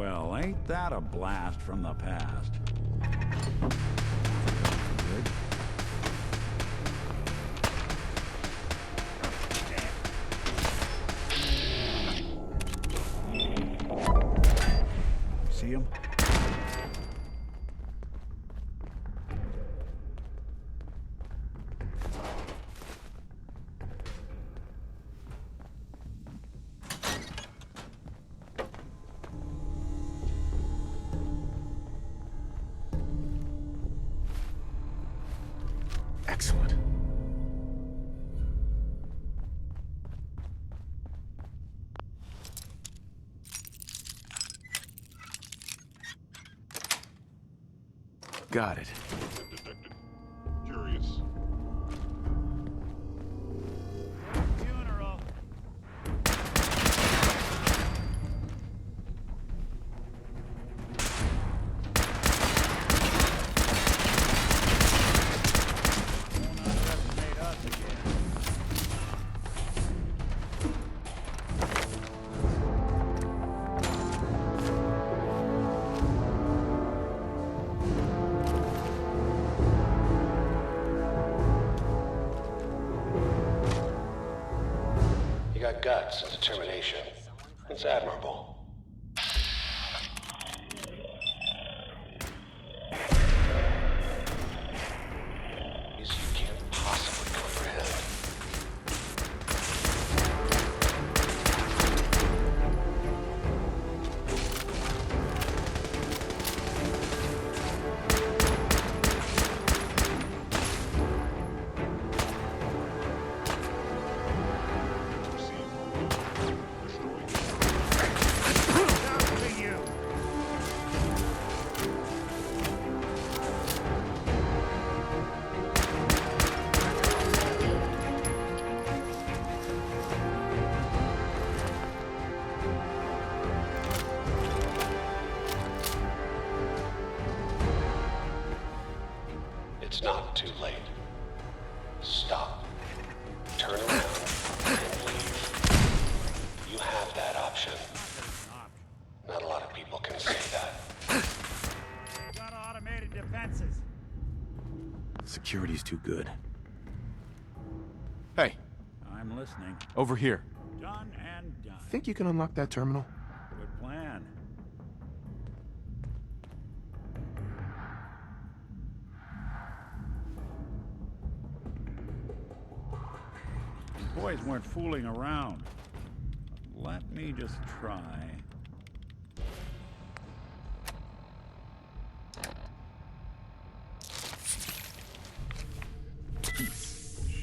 Well, ain't that a blast from the past? Good. See him? Excellent. Got it. Curious. Funeral. Won't underestimate us again. You got guts and determination. It's admirable. You can't possibly comprehend. It's not too late. Stop. Turn around and leave. You have that option. Not a lot of people can say that. Got automated defenses. Security's too good. Hey, I'm listening. over here. Done and done. Think you can unlock that terminal? Good plan. The boys weren't fooling around. Let me just try.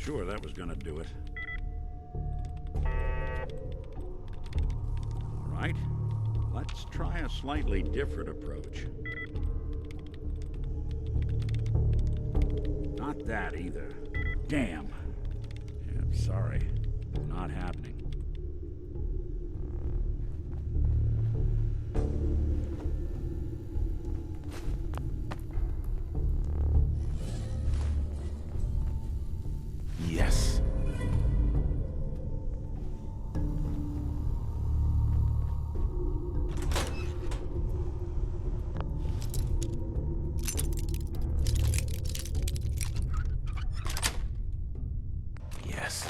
Sure, that was gonna do it. All right, let's try a slightly different approach. Not that either. Damn. Yeah, I'm sorry. Not happening. Yes. Yes.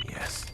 Yes.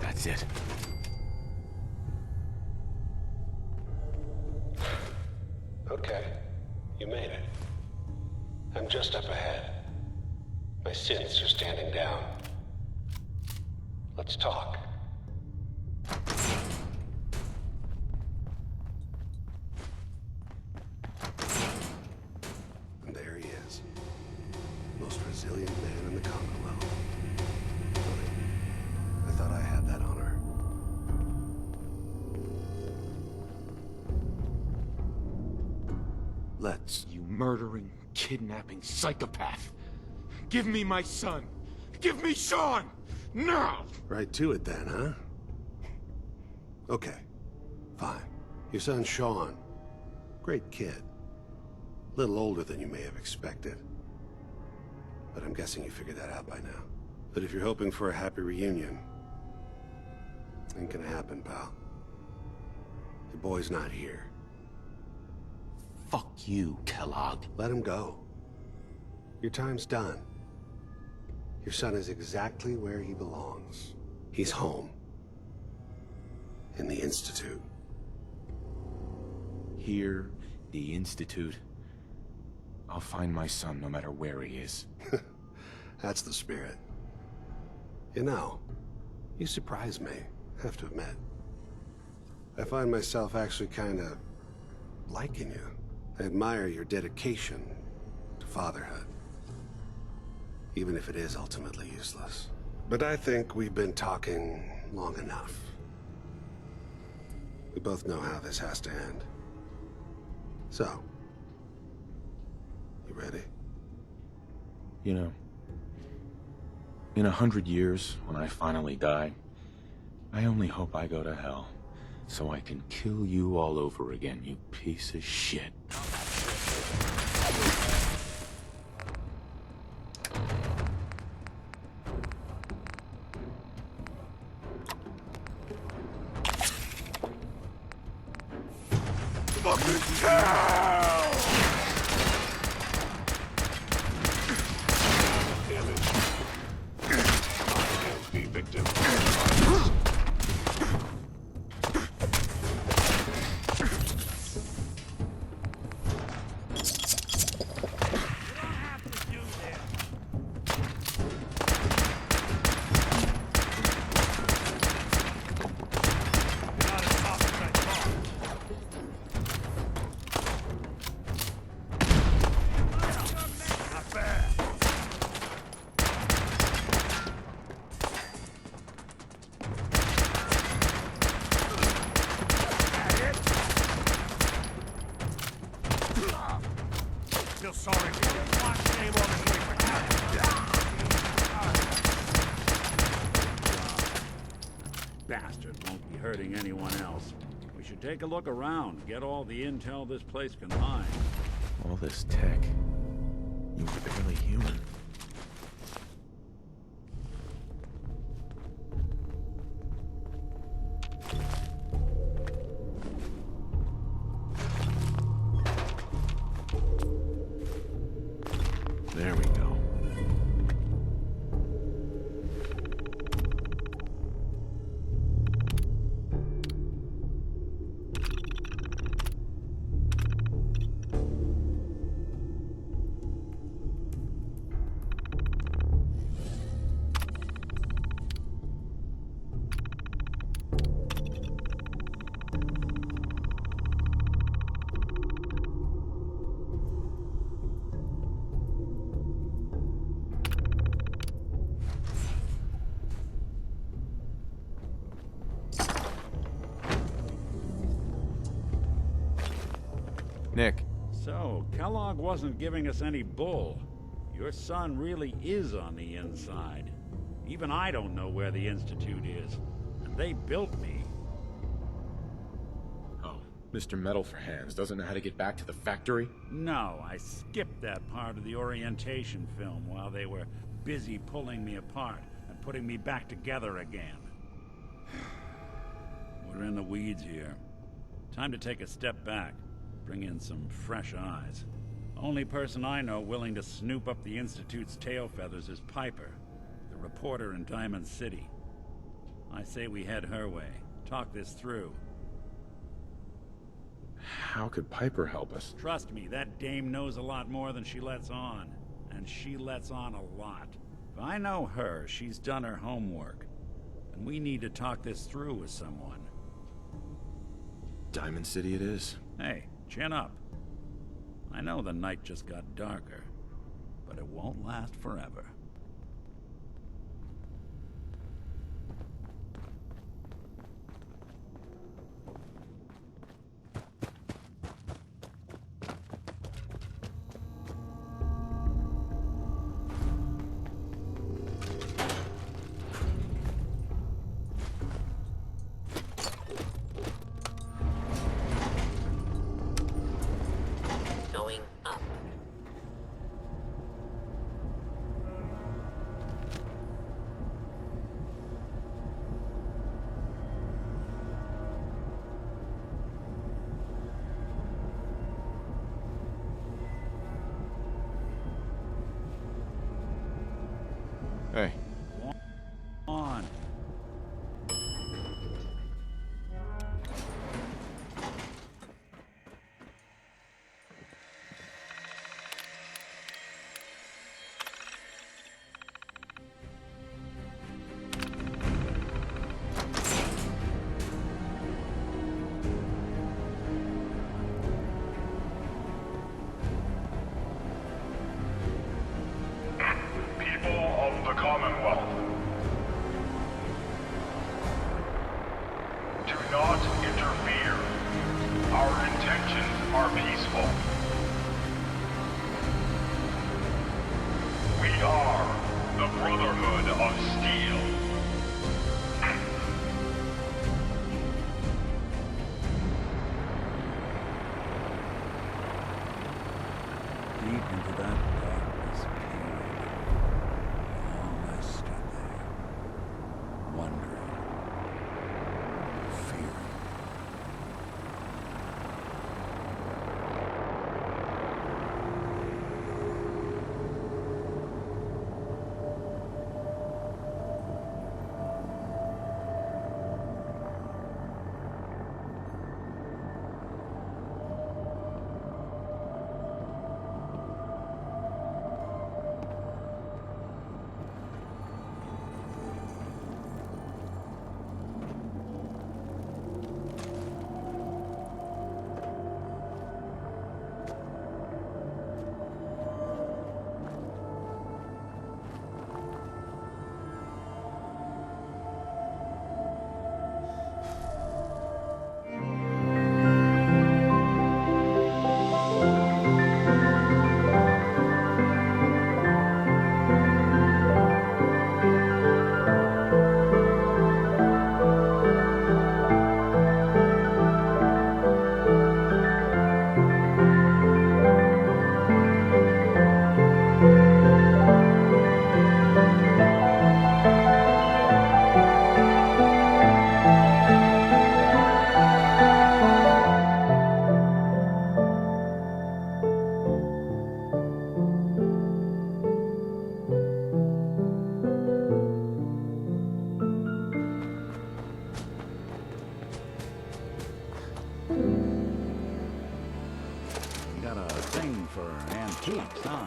That's it. Okay, you made it. I'm just up ahead. My synths are standing down. Let's talk. And there he is. Most resilient man in the Commonwealth. Funny. I thought I had that honor. Let's... You murdering, kidnapping psychopath. Give me my son. Give me Sean! Now! Right to it then, huh? Okay. Fine. Your son Sean. Great kid. Little older than you may have expected. But I'm guessing you figured that out by now. But if you're hoping for a happy reunion, ain't gonna happen, pal. Your boy's not here. Fuck you, Kellogg. Let him go. Your time's done. Your son is exactly where he belongs. He's home. In the Institute. Here, the Institute. I'll find my son no matter where he is. That's the spirit. You know, you surprise me, I have to admit. I find myself actually kinda liking you. I admire your dedication to fatherhood. Even if it is ultimately useless. But I think we've been talking long enough. We both know how this has to end. So, you ready? You know, in 100 years, when I finally die, I only hope I go to hell, so I can kill you all over again, you piece of shit. Fucking hell! Damn it. Can't be victim. Feel sorry for you. Watch game on the street for Bastard won't be hurting anyone else. We should take a look around, get all the intel this place can hide. All this tech. You were barely human. There we go. Nick. So, Kellogg wasn't giving us any bull. Your son really is on the inside. Even I don't know where the Institute is. And they built me. Oh, Mr. Metal for Hands doesn't know how to get back to the factory? No, I skipped that part of the orientation film while they were busy pulling me apart and putting me back together again. We're in the weeds here. Time to take a step back. Bring in some fresh eyes. Only person I know willing to snoop up the Institute's tail feathers is Piper, the reporter in Diamond City. I say we head her way. Talk this through. How could Piper help us? Trust me, that dame knows a lot more than she lets on. And she lets on a lot. If I know her, she's done her homework. and we need to talk this through with someone. Diamond City it is. Hey, chin up. I know the night just got darker, but it won't last forever. Going up. Hey, On. People of the Commonwealth, do not interfere. Our intentions are peaceful. We are the Brotherhood of Steel. Deep into that darkness peered. Long I stood there, wondering, fearing. You got a thing for antiques, huh?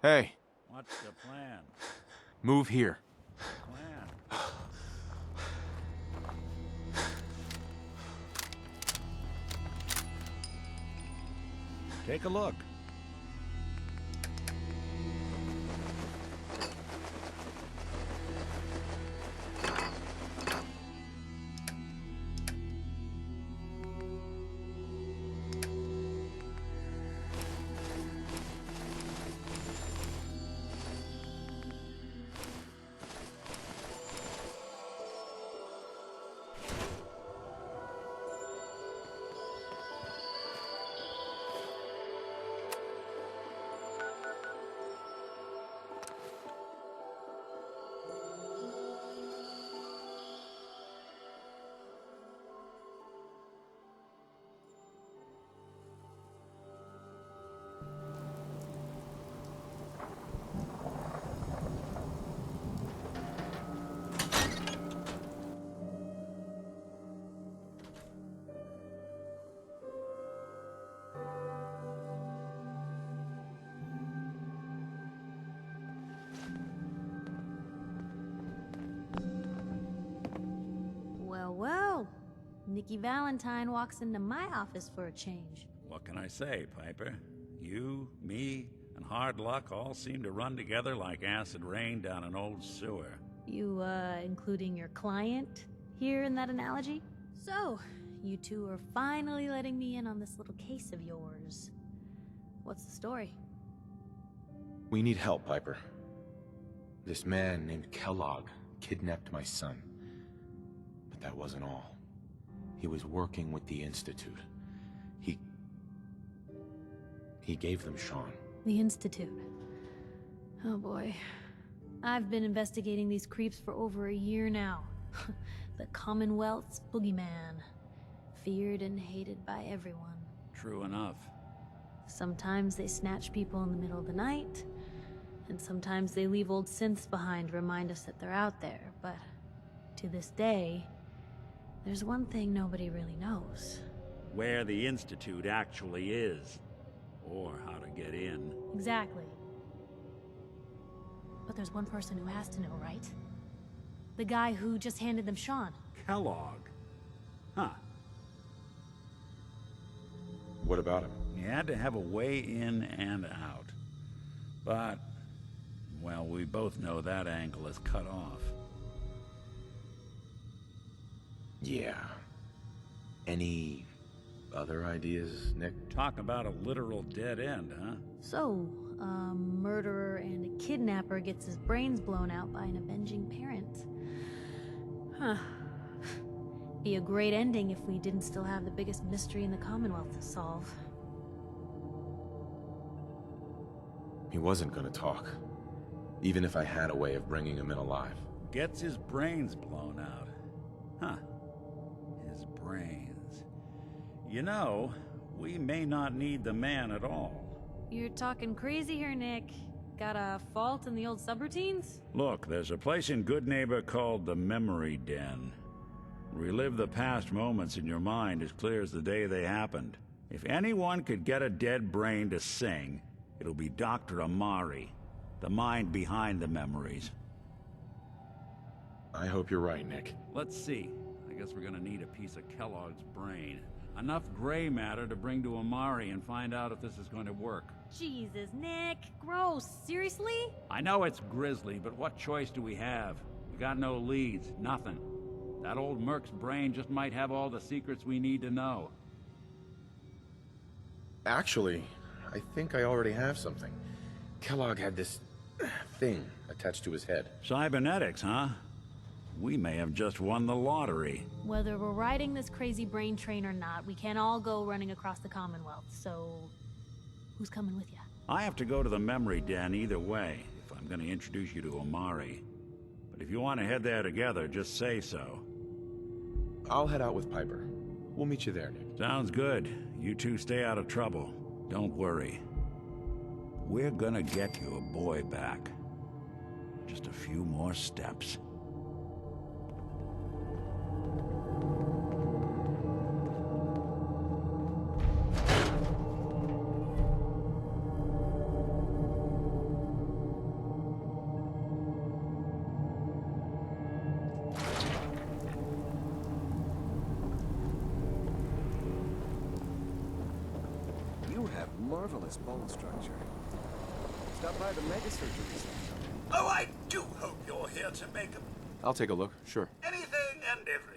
Hey, What's the plan? move here. Plan? Take a look. Well, well. Nikki Valentine walks into my office for a change. What can I say, Piper? You, me, and hard luck all seem to run together like acid rain down an old sewer. You, including your client here in that analogy? So, you two are finally letting me in on this little case of yours. What's the story? We need help, Piper. This man named Kellogg kidnapped my son. But that wasn't all. He was working with the Institute. He gave them Sean. The Institute. Oh boy. I've been investigating these creeps for over a year now. The Commonwealth's boogeyman. Feared and hated by everyone. True enough. Sometimes they snatch people in the middle of the night, and sometimes they leave old synths behind to remind us that they're out there, but to this day, there's one thing nobody really knows. Where the Institute actually is. Or how to get in. Exactly. But there's one person who has to know, right? The guy who just handed them Sean. Kellogg. Huh. What about him? He had to have a way in and out. But, well, we both know that angle is cut off. Yeah. Any other ideas, Nick? Talk about a literal dead end, huh? So, a murderer and a kidnapper gets his brains blown out by an avenging parent. Huh. Be a great ending if we didn't still have the biggest mystery in the Commonwealth to solve. He wasn't gonna talk. Even if I had a way of bringing him in alive. Gets his brains blown out. Huh. His brains. You know, we may not need the man at all. You're talking crazy here, Nick. Got a fault in the old subroutines? Look, there's a place in Good Neighbor called the Memory Den. Relive the past moments in your mind as clear as the day they happened. If anyone could get a dead brain to sing, it'll be Dr. Amari, the mind behind the memories. I hope you're right, Nick. Let's see. I guess we're gonna need a piece of Kellogg's brain. Enough gray matter to bring to Amari and find out if this is going to work. Jesus, Nick. Gross. Seriously? I know it's grisly, but what choice do we have? We got no leads, nothing. That old Merc's brain just might have all the secrets we need to know. Actually, I think I already have something. Kellogg had this thing attached to his head. Cybernetics, huh? We may have just won the lottery. Whether we're riding this crazy brain train or not, we can't all go running across the Commonwealth, so... who's coming with you? I have to go to the Memory Den either way, if I'm gonna introduce you to Amari. But if you want to head there together, just say so. I'll head out with Piper. We'll meet you there, Nick. Sounds good. You two stay out of trouble. Don't worry. We're gonna get your boy back. Just a few more steps. have marvelous bone structure. Stop by the mega surgery center. Oh, I do hope you're here to make I'll take a look, sure. anything and everything.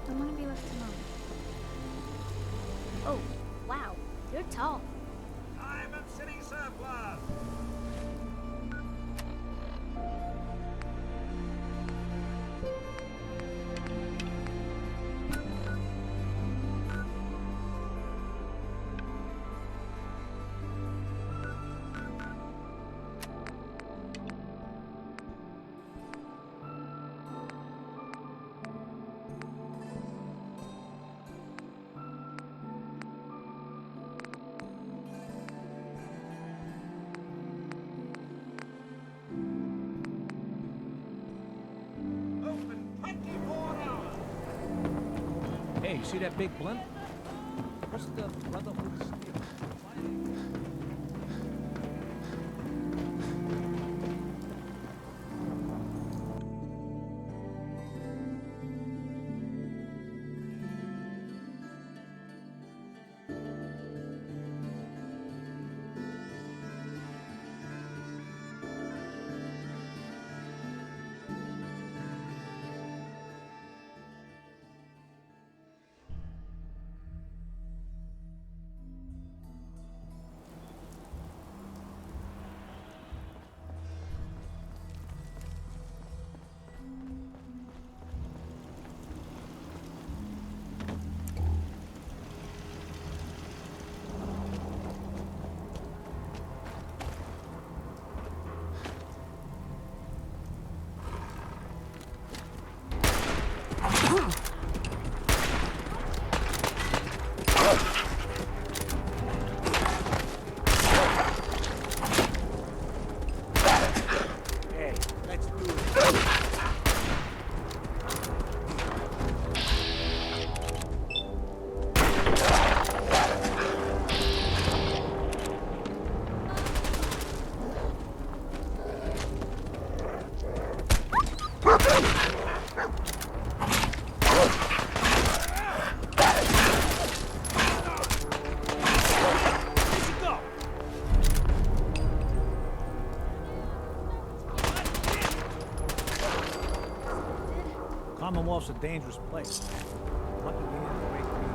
I want to be left alone. Oh, wow, you're tall. I'm at city surplus. Hey, you see that big blimp? What's the brother with the steel? Commonwealth's a dangerous place. Lucky we didn't break through.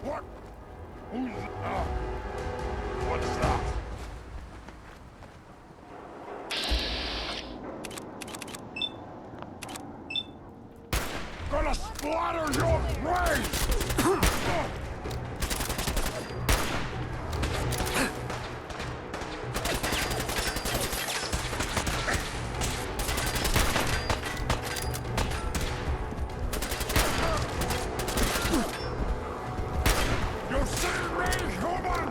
What? Who's... what's that? Gonna splatter your brains! You see me, human?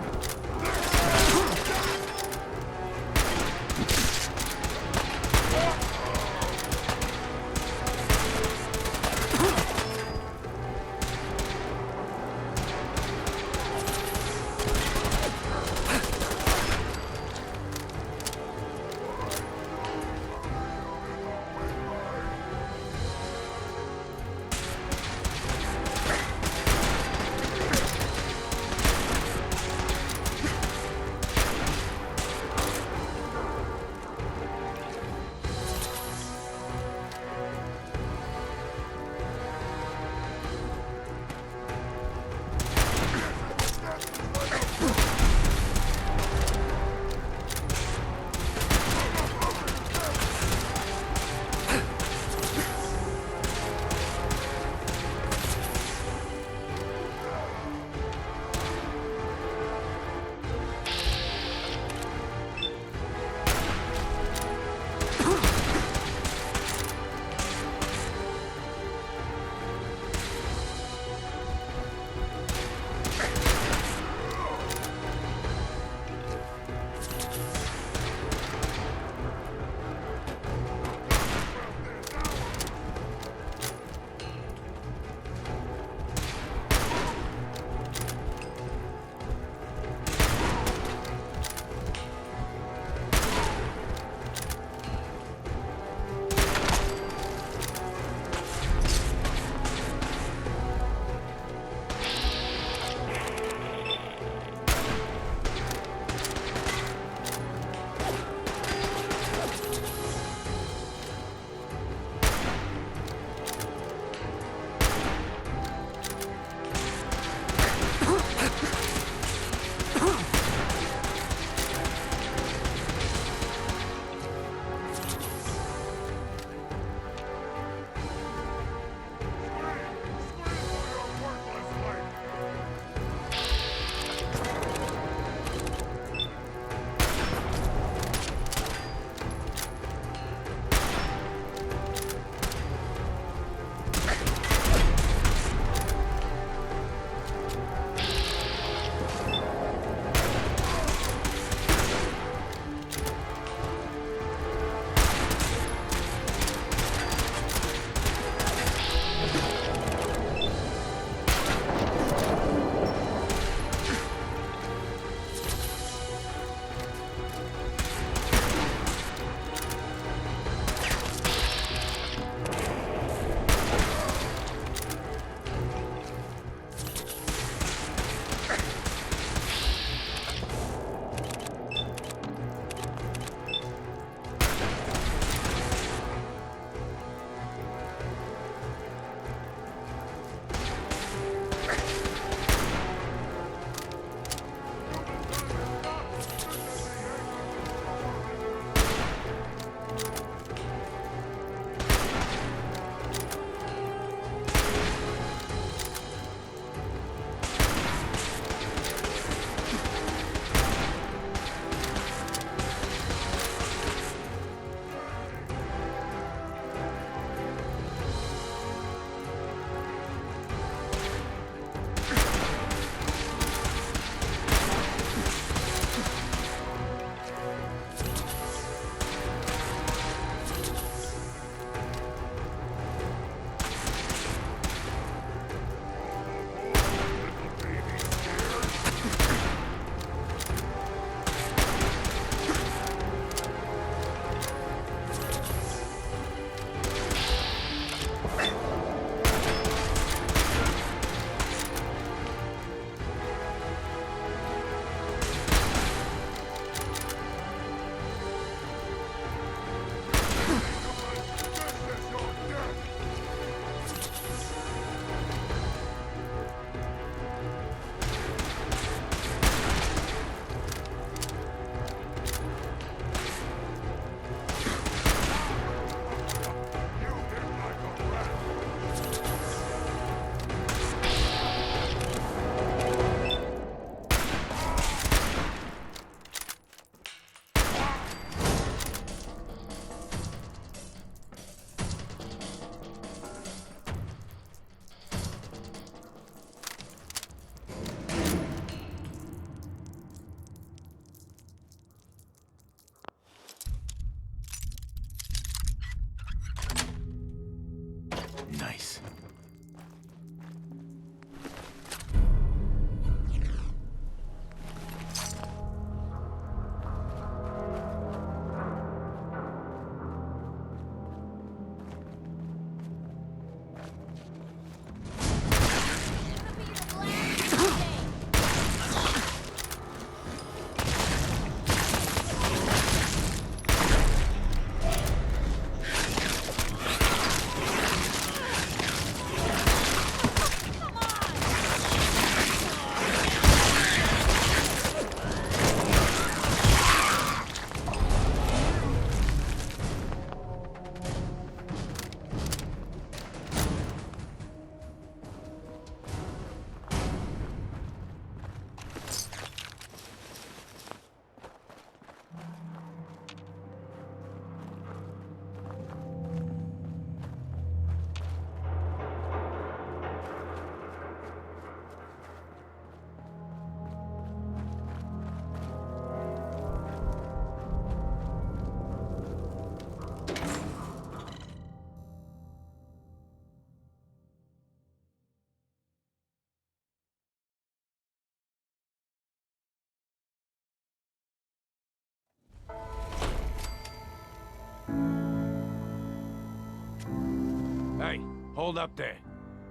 Hold up there.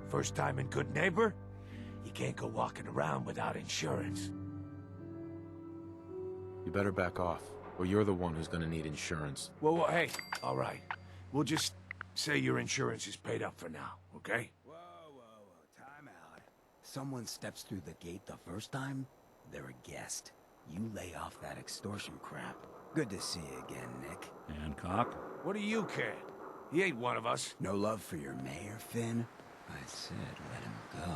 First time in Good Neighbor? You can't go walking around without insurance. You better back off, or you're the one who's gonna need insurance. Well, hey, all right. We'll just say your insurance is paid up for now, okay? Whoa, time out. Someone steps through the gate the first time, they're a guest. You lay off that extortion crap. Good to see you again, Nick. Hancock? What do you care? He ain't one of us. No love for your mayor, Finn? I said let him go.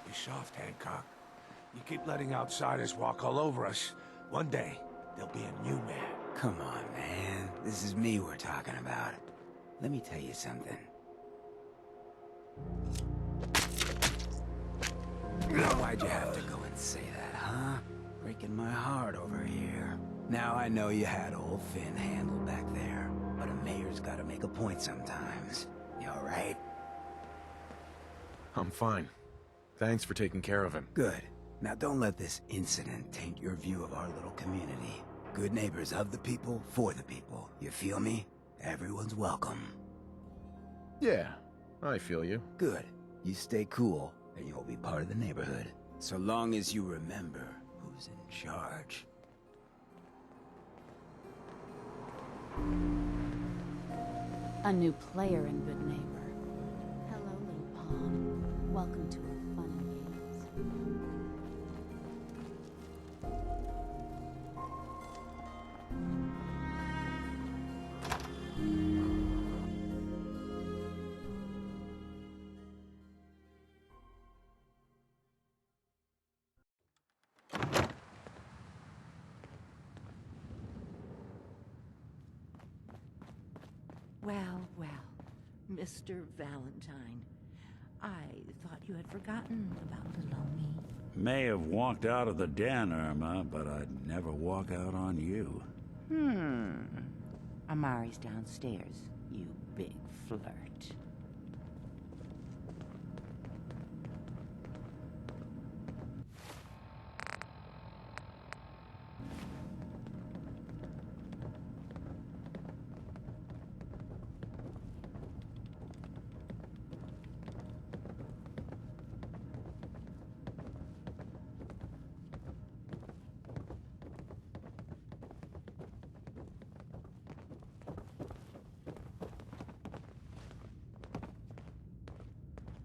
You're soft, Hancock. You keep letting outsiders walk all over us. One day, there'll be a new man. Come on, man. This is me we're talking about. Let me tell you something. Why'd you have to go and say that, huh? Breaking my heart over here. Now I know you had old Finn handled back there, but a mayor's gotta make a point sometimes. You alright? I'm fine. Thanks for taking care of him. Good. Now don't let this incident taint your view of our little community. Good neighbors of the people, for the people. You feel me? Everyone's welcome. Yeah, I feel you. Good. You stay cool, and you'll be part of the neighborhood. So long as you remember who's in charge. A new player in Good Neighbor. Hello, little pawn. Welcome to our fun and games. Well, Mr. Valentine. I thought you had forgotten about little me. May have walked out of the den, Irma, but I'd never walk out on you. Amari's downstairs, you big flirt.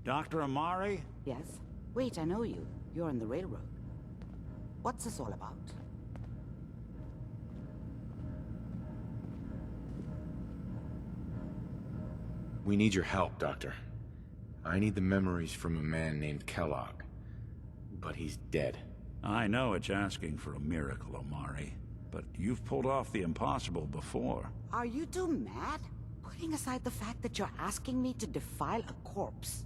Dr. Amari? Yes? Wait, I know you. You're on the railroad. What's this all about? We need your help, Doctor. I need the memories from a man named Kellogg. But he's dead. I know it's asking for a miracle, Amari, but you've pulled off the impossible before. Are you two mad? Putting aside the fact that you're asking me to defile a corpse,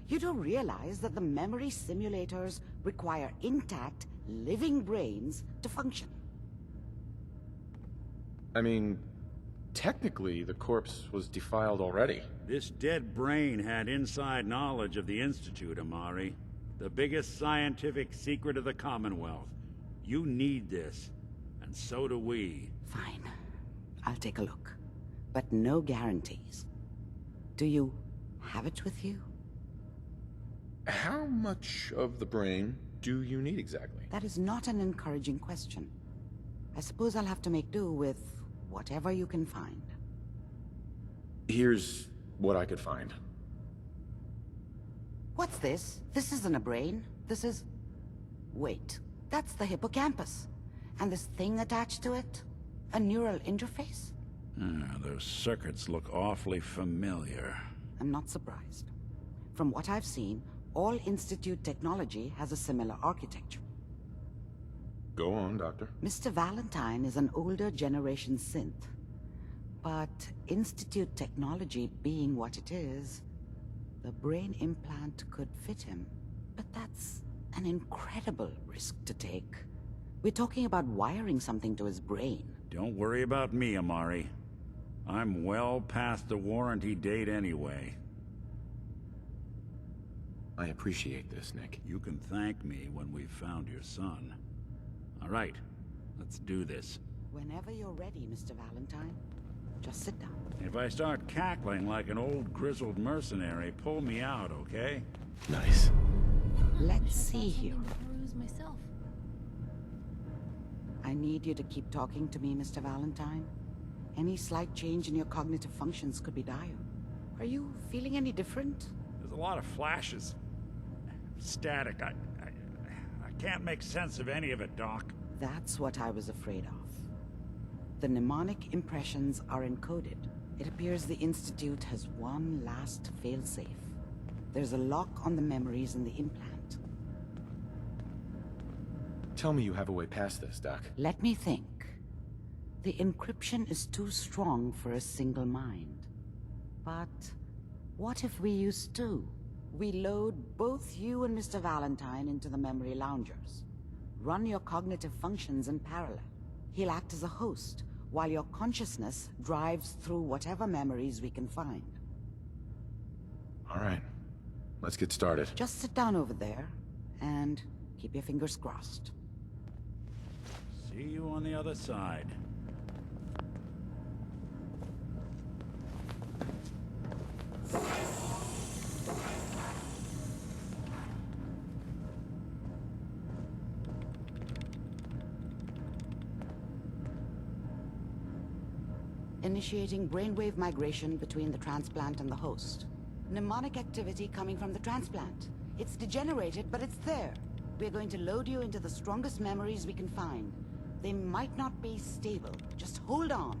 you do realize that the memory simulators require intact, living brains to function. I mean, technically, the corpse was defiled already. This dead brain had inside knowledge of the Institute, Amari. The biggest scientific secret of the Commonwealth. You need this, and so do we. Fine. I'll take a look. But no guarantees. Do you have it with you? How much of the brain do you need exactly? That is not an encouraging question. I suppose I'll have to make do with whatever you can find. Here's what I could find. What's this? This isn't a brain. This is... Wait, that's the hippocampus. And this thing attached to it? A neural interface? Those circuits look awfully familiar. I'm not surprised. From what I've seen, all Institute technology has a similar architecture. Go on, Doctor. Mr. Valentine is an older generation synth. But Institute technology being what it is, the brain implant could fit him. But that's an incredible risk to take. We're talking about wiring something to his brain. Don't worry about me, Amari. I'm well past the warranty date anyway. I appreciate this, Nick. You can thank me when we've found your son. All right, let's do this. Whenever you're ready, Mr. Valentine. Just sit down. If I start cackling like an old grizzled mercenary, pull me out, okay? Nice. Let's see here. Something to peruse myself. I need you to keep talking to me, Mr. Valentine. Any slight change in your cognitive functions could be dire. Are you feeling any different? There's a lot of flashes. Static. I can't make sense of any of it, Doc. That's what I was afraid of. The mnemonic impressions are encoded. It appears the Institute has one last failsafe. There's a lock on the memories in the implant. Tell me you have a way past this, Doc. Let me think. The encryption is too strong for a single mind. But what if we use two? We load both you and Mr. Valentine into the memory loungers. Run your cognitive functions in parallel. He'll act as a host, while your consciousness drives through whatever memories we can find. All right. Let's get started. Just sit down over there, and keep your fingers crossed. See you on the other side. Initiating brainwave migration between the transplant and the host. Mnemonic activity coming from the transplant. It's degenerated, but it's there. We're going to load you into the strongest memories we can find. They might not be stable. Just hold on.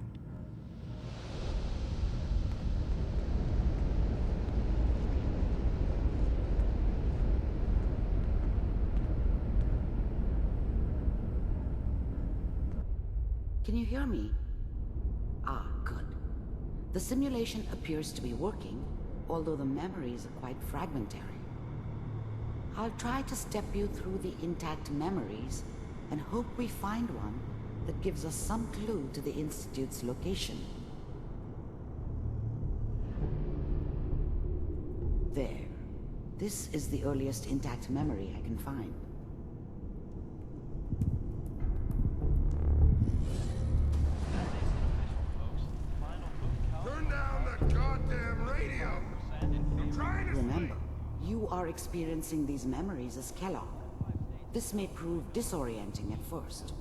Can you hear me? Ah, good. The simulation appears to be working, although the memories are quite fragmentary. I'll try to step you through the intact memories and hope we find one that gives us some clue to the Institute's location. There. This is the earliest intact memory I can find. Turn down that goddamn radio! I'm trying to Remember, you are experiencing these memories as Kellogg. This may prove disorienting at first.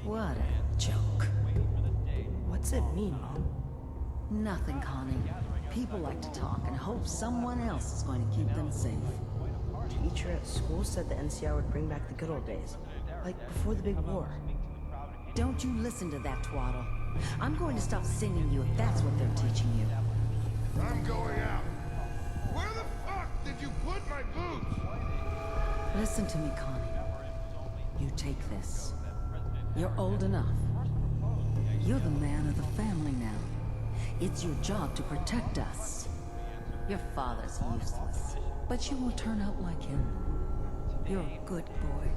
What a joke. What's it mean, Mom? Nothing, Connie. People like to talk and hope someone else is going to keep them safe. Teacher at school said the NCR would bring back the good old days. Like before the big war. Don't you listen to that twaddle. I'm going to stop singing you if that's what they're teaching you. I'm going out. Where the fuck did you put my boots? Listen to me, Connie. You take this. You're old enough. You're the man of the family now. It's your job to protect us. Your father's useless, but you won't turn out like him. You're a good boy.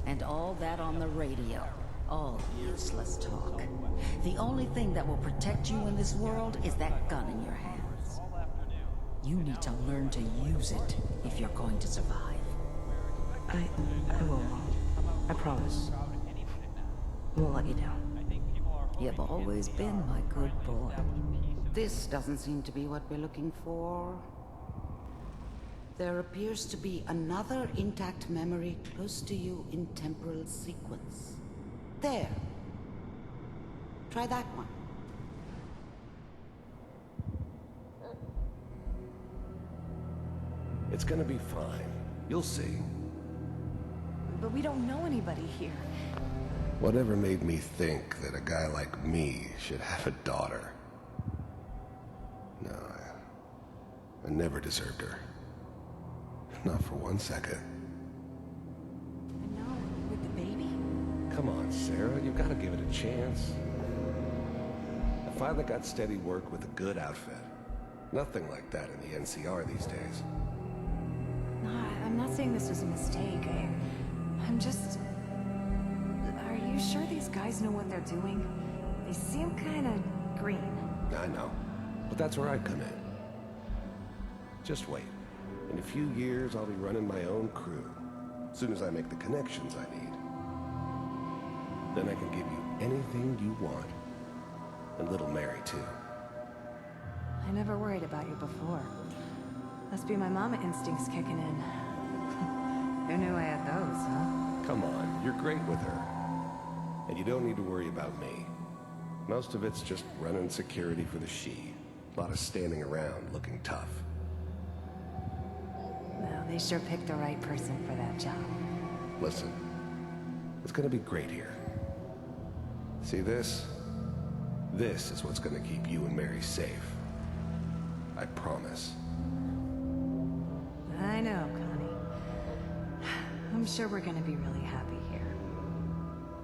And all that on the radio. All useless talk. The only thing that will protect you in this world is that gun in your hands. You need to learn to use it if you're going to survive. I will, Mom. I promise. I won't let you down. You've always been my good boy. This doesn't seem to be what we're looking for. There appears to be another intact memory close to you in temporal sequence. There. Try that one. It's gonna be fine. You'll see. But we don't know anybody here. Whatever made me think that a guy like me should have a daughter? No, I never deserved her. Not for 1 second. And now, with the baby? Come on, Sarah, you gotta give it a chance. I finally got steady work with a good outfit. Nothing like that in the NCR these days. No, I'm not saying this was a mistake. I'm just... Are you sure these guys know what they're doing? They seem kinda green. I know, but that's where I come in. Just wait. In a few years, I'll be running my own crew. As soon as I make the connections I need. Then I can give you anything you want. And little Mary, too. I never worried about you before. Must be my mama instincts kicking in. Who knew I had those, huh? Come on, you're great with her. And you don't need to worry about me. Most of it's just running security for the she. A lot of standing around looking tough. Well, they sure picked the right person for that job. Listen, it's gonna be great here. See this? This is what's gonna keep you and Mary safe. I promise. I know, Connie. I'm sure we're gonna be really happy here.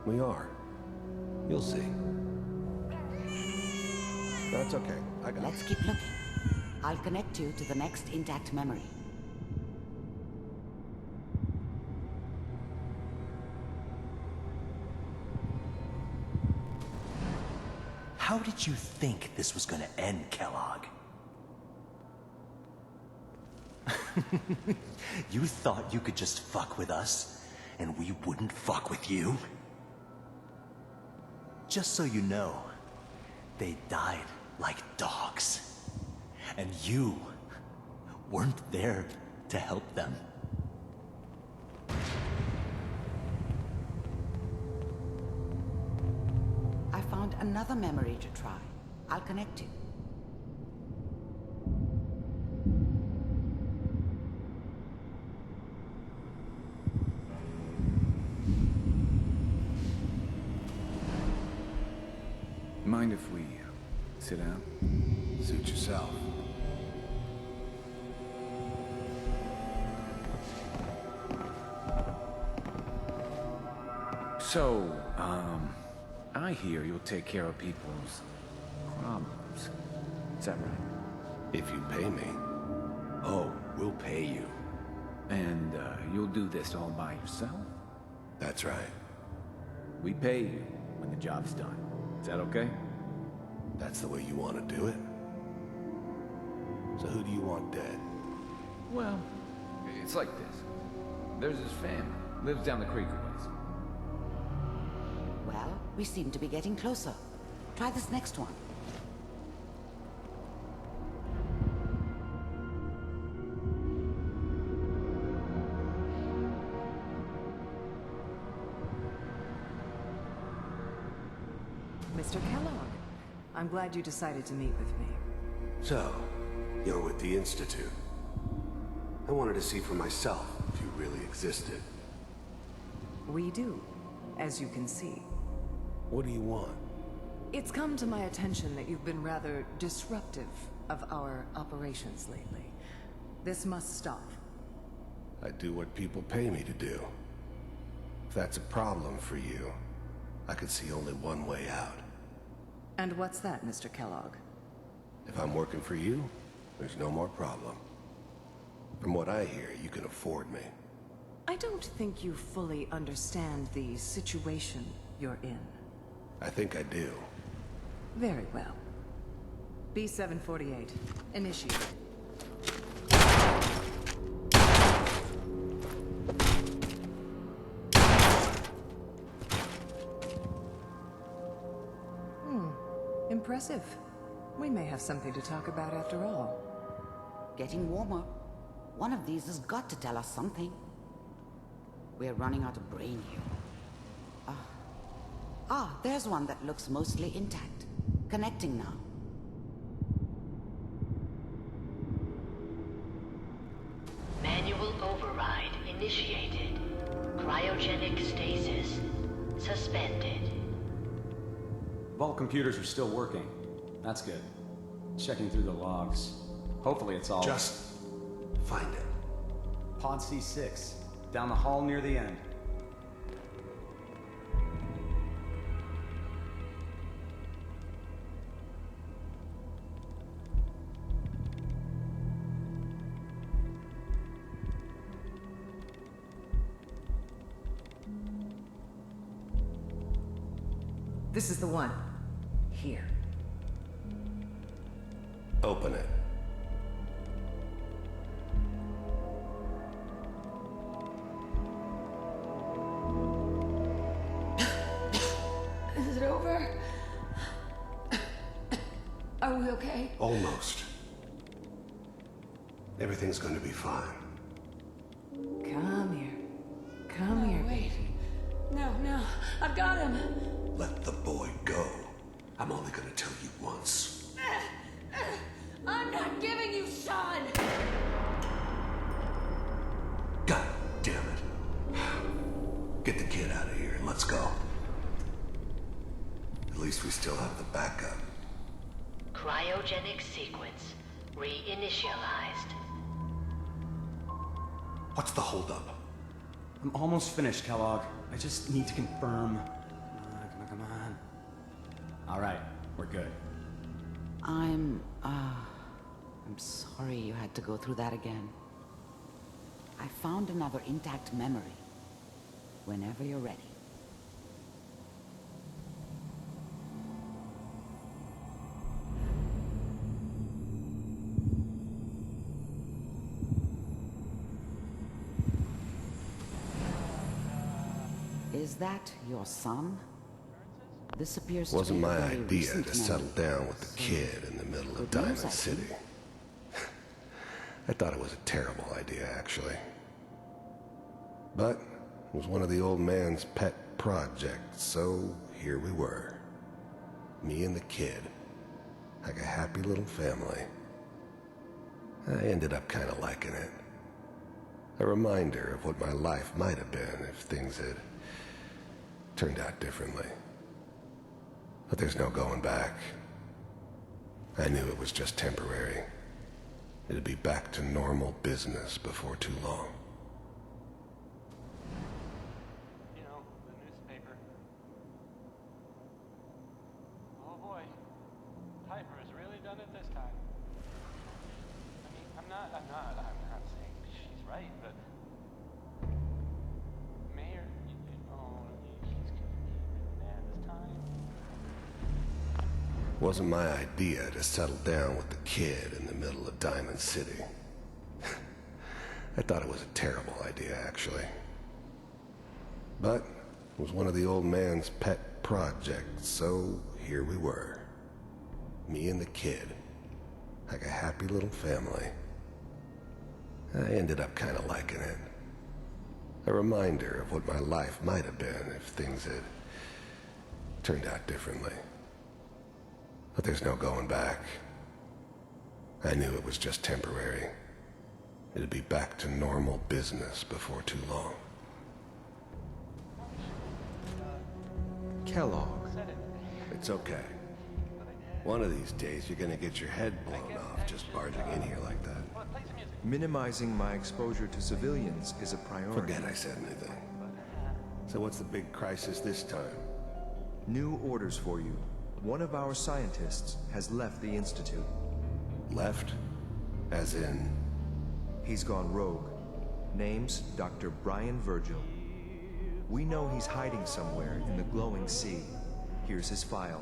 We are. You'll see. That's okay. I got it. Let's keep looking. I'll connect you to the next intact memory. How did you think this was gonna end, Kellogg? You thought you could just fuck with us, and we wouldn't fuck with you? Just so you know, they died like dogs. And you weren't there to help them. I found another memory to try. I'll connect you. Mind if we sit down? Suit yourself. So, I hear you'll take care of people's problems. Is that right? If you pay me. Oh, we'll pay you. And, you'll do this all by yourself? That's right. We pay you when the job's done. Is that okay? That's the way you want to do it? So who do you want dead? Well, it's like this. There's his family. Lives down the creek a ways. Well, we seem to be getting closer. Try this next one. Mr. Kellogg, I'm glad you decided to meet with me. So, you're with the Institute. I wanted to see for myself if you really existed. We do, as you can see. What do you want? It's come to my attention that you've been rather disruptive of our operations lately. This must stop. I do what people pay me to do. If that's a problem for you, I could see only one way out. And what's that, Mr. Kellogg? If I'm working for you, there's no more problem. From what I hear, you can afford me. I don't think you fully understand the situation you're in. I think I do. Very well. B-748, initiate. Impressive. We may have something to talk about after all. Getting warmer. One of these has got to tell us something. We're running out of brain here. There's one that looks mostly intact. Connecting now. Manual override initiated. Cryogenic stasis suspended. Vault computers are still working. That's good. Checking through the logs. Hopefully it's all... Just find it. Pod C6. Down the hall near the end. This is the one. Here. Open it. Are we okay? Almost. Everything's gonna be fine. Come here. Come here, wait. No, I've got him. Let the boy go. I'm only gonna tell you once. I'm not giving you Sean! God damn it. Get the kid out of here and let's go. At least we still have the backup. Cryogenic sequence reinitialized. What's the holdup? I'm almost finished, Kellogg. I just need to confirm. Come on. All right, we're good. I'm sorry you had to go through that again. I found another intact memory. Whenever you're ready. Is that your son? This appears Wasn't to be my a very idea recent to settle memory. down with the kid in the middle of Good news, Diamond I City. think. I thought it was a terrible idea, actually. But it was one of the old man's pet projects, so here we were. Me and the kid. Like a happy little family. I ended up kind of liking it. A reminder of what my life might have been if things had turned out differently. But there's no going back. I knew it was just temporary. It'd be back to normal business before too long. You know, the newspaper. Oh boy, Piper has really done it this time. I mean, I'm not saying she's right, but Mayor, he's gonna be even there this time. Wasn't my idea to settle down with the kid in the middle of Diamond City. I thought it was a terrible idea, actually. But it was one of the old man's pet projects, so here we were. Me and the kid. Like a happy little family. I ended up kind of liking it. A reminder of what my life might have been if things had turned out differently. But there's no going back. I knew it was just temporary. It'd be back to normal business before too long. Kellogg. It's okay. One of these days, you're gonna get your head blown off just barging in here like that. Minimizing my exposure to civilians is a priority. Forget I said anything. So what's the big crisis this time? New orders for you. One of our scientists has left the Institute. Left? As in? He's gone rogue. Name's Dr. Brian Virgil. We know he's hiding somewhere in the glowing sea. Here's his file.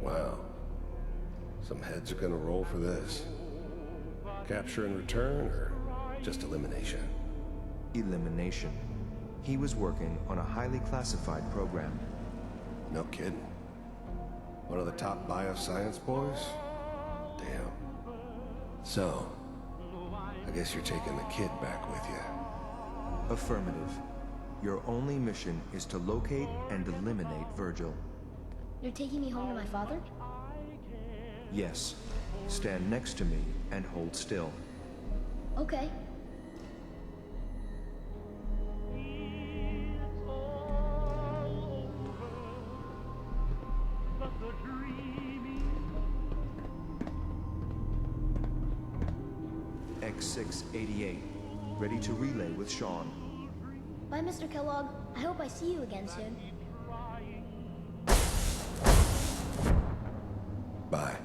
Wow. Some heads are gonna roll for this. Capture and return, or just elimination? Elimination. He was working on a highly classified program. No kidding. One of the top bioscience boys? Damn. So, I guess you're taking the kid back with you. Affirmative. Your only mission is to locate and eliminate Virgil. You're taking me home to my father? Yes. Stand next to me and hold still. Okay. X688. Ready to relay with Sean. Bye, Mr. Kellogg. I hope I see you again soon. Bye.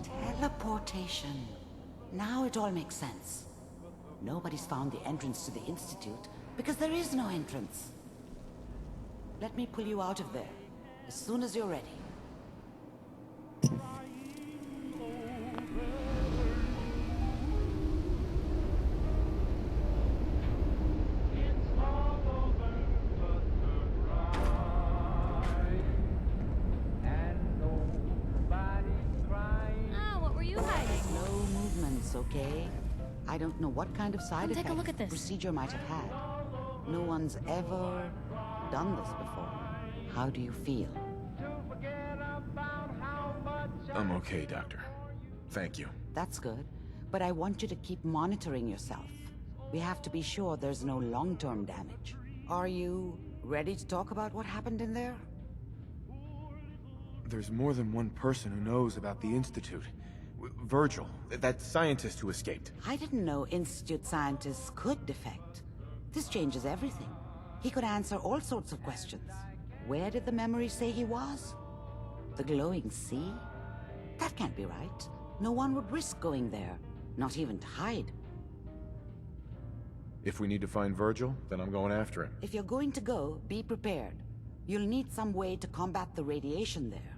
Teleportation. Now it all makes sense. Nobody's found the entrance to the Institute because there is no entrance. Let me pull you out of there as soon as you're ready. I don't know what kind of side Come effects take a look at the this. procedure might have had. No one's ever done this before. How do you feel? I'm okay, Doctor. Thank you. That's good, but I want you to keep monitoring yourself. We have to be sure there's no long-term damage. Are you ready to talk about what happened in there? There's more than one person who knows about the Institute. Virgil, that scientist who escaped. I didn't know Institute scientists could defect. This changes everything. He could answer all sorts of questions. Where did the memory say he was? The glowing sea? That can't be right. No one would risk going there, not even to hide. If we need to find Virgil, then I'm going after him. If you're going to go, be prepared. You'll need some way to combat the radiation there.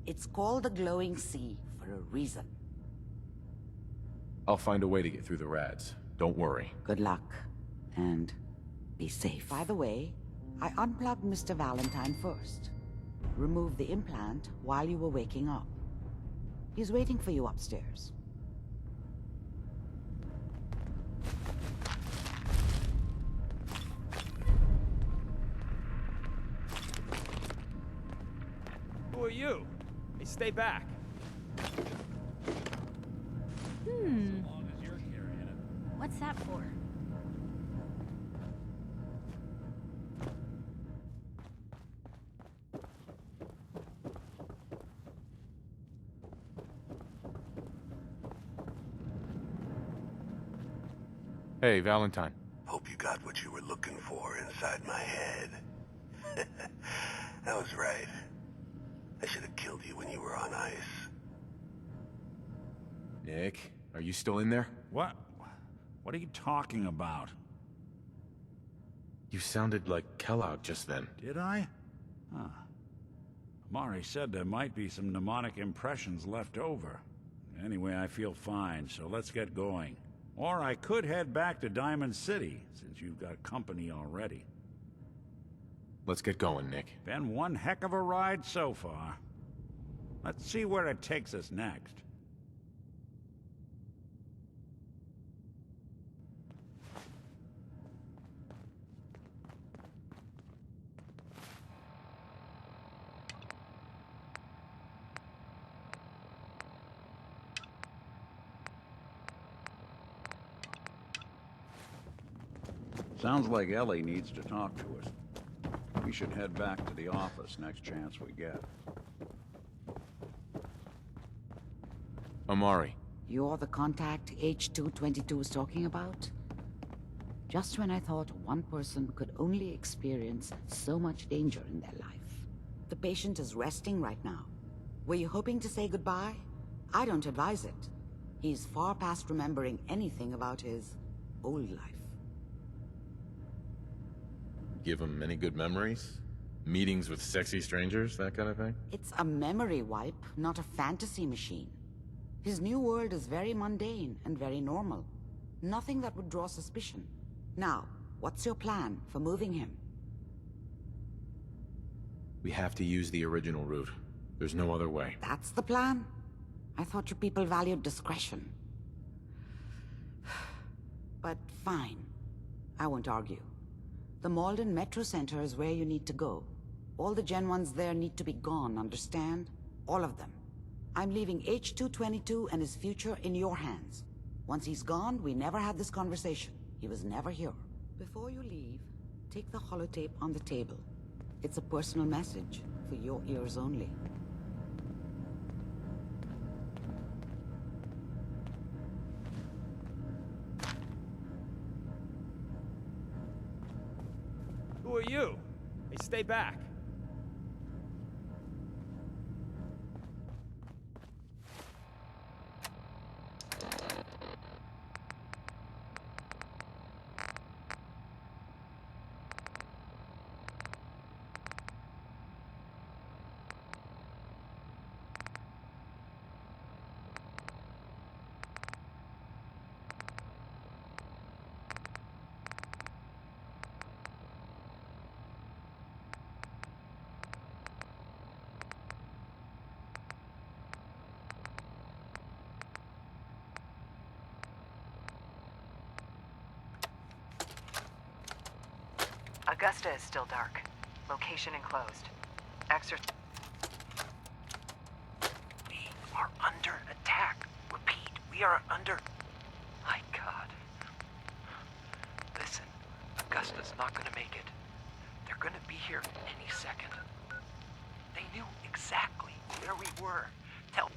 It's called the glowing sea for a reason. I'll find a way to get through the rads. Don't worry. Good luck, and be safe. By the way, I unplugged Mr. Valentine first. Removed the implant while you were waking up. He's waiting for you upstairs. Who are you? Hey, stay back. What's that for? Hey, Valentine. Hope you got what you were looking for inside my head. I was right. I should have killed you when you were on ice. Nick, are you still in there? What? What are you talking about? You sounded like Kellogg just then. Did I? Huh. Amari said there might be some mnemonic impressions left over. Anyway, I feel fine, so let's get going. Or I could head back to Diamond City, since you've got company already. Let's get going, Nick. Been one heck of a ride so far. Let's see where it takes us next. Sounds like Ellie needs to talk to us. We should head back to the office next chance we get. Amari. You're the contact H222 was talking about? Just when I thought one person could only experience so much danger in their life. The patient is resting right now. Were you hoping to say goodbye? I don't advise it. He's far past remembering anything about his old life. Give him many good memories? Meetings with sexy strangers, that kind of thing? It's a memory wipe, not a fantasy machine. His new world is very mundane and very normal. Nothing that would draw suspicion. Now, what's your plan for moving him? We have to use the original route. There's no other way. That's the plan? I thought you people valued discretion. But fine. I won't argue. The Malden Metro Center is where you need to go. All the Gen 1s there need to be gone, understand? All of them. I'm leaving H222 and his future in your hands. Once he's gone, we never had this conversation. He was never here. Before you leave, take the holotape on the table. It's a personal message, for your ears only. Who are you? Hey, stay back. Augusta is still dark. Location enclosed. Exercise. We are under attack. Repeat, we are under... My God. Listen, Augusta's not gonna make it. They're gonna be here any second. They knew exactly where we were. Tell...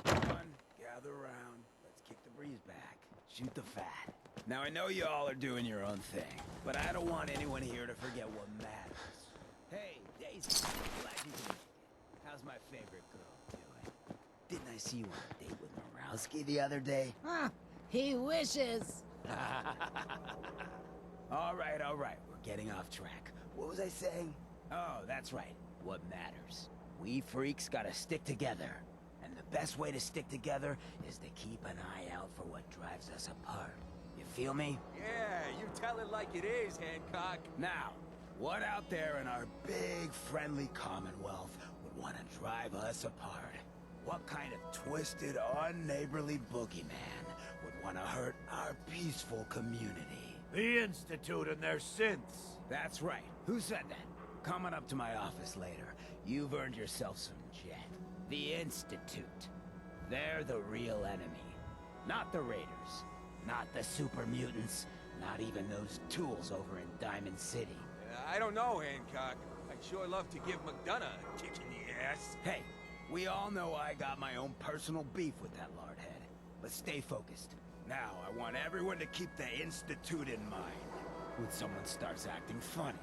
Everyone, gather around. Let's kick the breeze back. Shoot the fat. Now, I know you all are doing your own thing, but I don't want anyone here to forget what matters. Hey, Daisy, glad you can make it. How's my favorite girl doing? Didn't I see you on a date with Morowski the other day? Huh, he wishes. All right, we're getting off track. What was I saying? Oh, that's right. What matters. We freaks gotta stick together. And the best way to stick together is to keep an eye out for what drives us apart. You feel me? Yeah, you tell it like it is, Hancock. Now, what out there in our big, friendly Commonwealth would want to drive us apart? What kind of twisted, unneighborly boogeyman would want to hurt our peaceful community? The Institute and their synths. That's right. Who said that? Coming up to my office later. You've earned yourself some jet. The Institute. They're the real enemy. Not the Raiders. Not the super mutants. Not even those tools over in Diamond City. I don't know, Hancock. I'd sure love to give McDonough a kick in the ass. Hey, we all know I got my own personal beef with that lardhead. But stay focused. Now, I want everyone to keep the Institute in mind. When someone starts acting funny.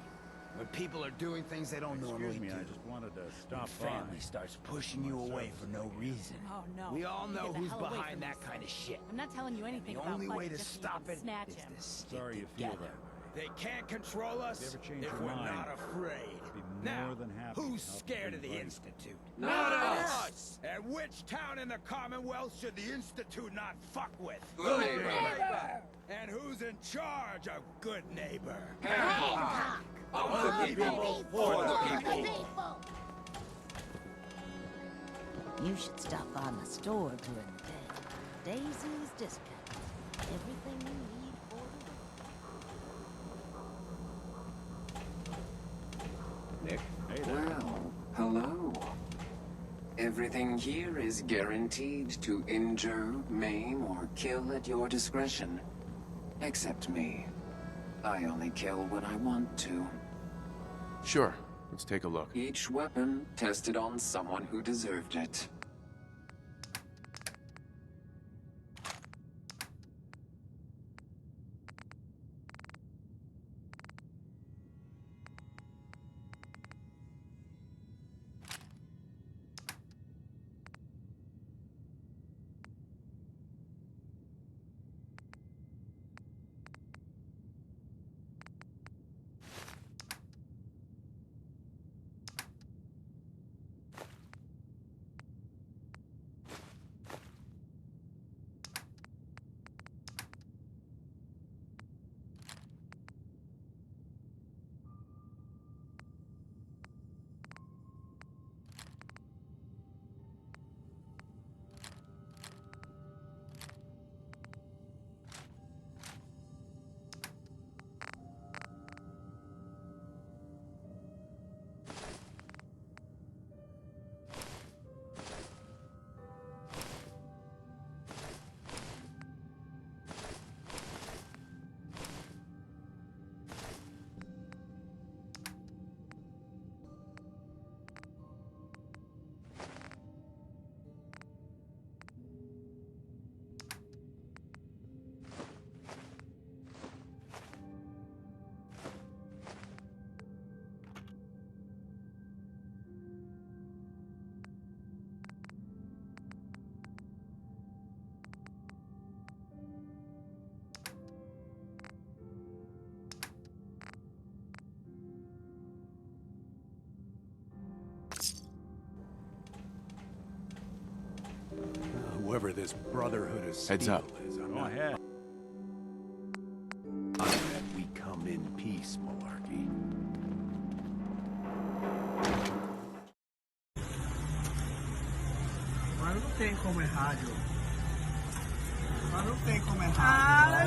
When people are doing things they don't normally do. I just wanted to stop when by. family starts pushing you away for no reason. Oh no. We all know Get the who's hell away behind from that me, kind of son. shit. I'm not telling you anything The about only Mike way to just so you stop can it snatch is him. to stick Sorry you feel together. that They can't control us If you ever change if your we're mind, not afraid. I'd be Now, more than happy who's to help scared of the anybody. Institute? Not us! And which town in the Commonwealth should the Institute not fuck with? Good neighbor. And who's in charge of good neighbor? Hancock. Of the people, for the people. You should stop by my store during the day. Daisy's Discount. Everything you need for the Nick, hey there. Well, hello. Everything here is guaranteed to injure, maim, or kill at your discretion. Except me. I only kill what I want to. Sure, let's take a look. Each weapon tested on someone who deserved it. this brotherhood of Heads up. steel is. I'm Go not ahead. that we come in peace, malarkey. Mas não tem como errar, Joe. Mas não tem como errar.